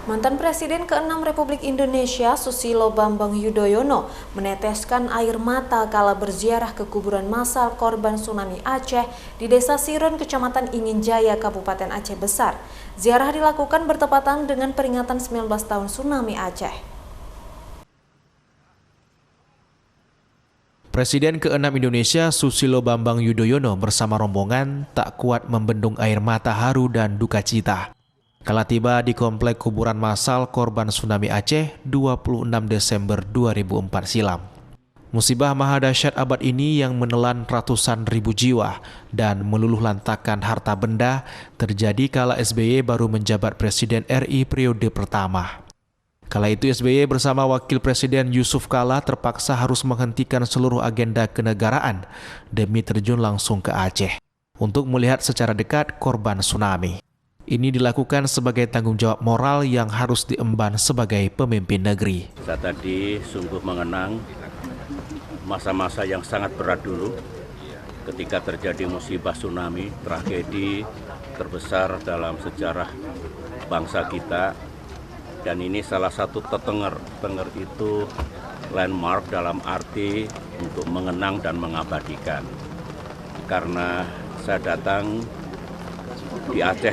Mantan Presiden ke-6 Republik Indonesia Susilo Bambang Yudhoyono meneteskan air mata kala berziarah ke kuburan massal korban tsunami Aceh di Desa Siron, Kecamatan Inginjaya, Kabupaten Aceh Besar. Ziarah dilakukan bertepatan dengan peringatan 19 tahun tsunami Aceh. Presiden ke-6 Indonesia Susilo Bambang Yudhoyono bersama rombongan tak kuat membendung air mata haru dan duka cita kala tiba di komplek kuburan massal korban tsunami Aceh 26 Desember 2004 silam. Musibah mahadahsyat abad ini yang menelan ratusan ribu jiwa dan meluluh lantakkan harta benda terjadi kala SBY baru menjabat Presiden RI periode pertama. Kala itu SBY bersama Wakil Presiden Yusuf Kala terpaksa harus menghentikan seluruh agenda kenegaraan demi terjun langsung ke Aceh untuk melihat secara dekat korban tsunami. Ini dilakukan sebagai tanggung jawab moral yang harus diemban sebagai pemimpin negeri. Saya tadi sungguh mengenang masa-masa yang sangat berat dulu ketika terjadi musibah tsunami, tragedi terbesar dalam sejarah bangsa kita. Dan ini salah satu tetenger itu landmark dalam arti untuk mengenang dan mengabadikan. Karena saya datang di Aceh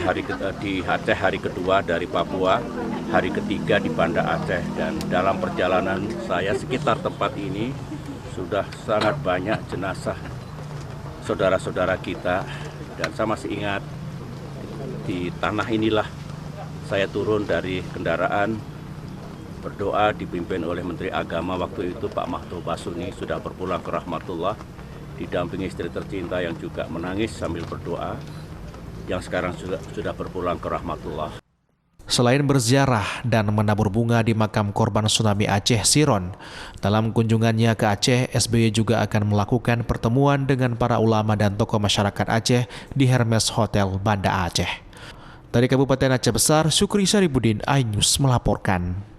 hari kedua dari Papua, hari ketiga di Banda Aceh, dan dalam perjalanan saya sekitar tempat ini sudah sangat banyak jenazah saudara-saudara kita, dan saya masih ingat di tanah inilah saya turun dari kendaraan berdoa dipimpin oleh Menteri Agama waktu itu Pak Mahto Basuni, sudah berpulang ke rahmatullah, didampingi istri tercinta yang juga menangis sambil berdoa, yang sekarang sudah berpulang ke rahmatullah. Selain berziarah dan menabur bunga di makam korban tsunami Aceh Siron, dalam kunjungannya ke Aceh, SBY juga akan melakukan pertemuan dengan para ulama dan tokoh masyarakat Aceh di Hermes Hotel Banda Aceh. Dari Kabupaten Aceh Besar, Syukri Saribudin, iNews melaporkan.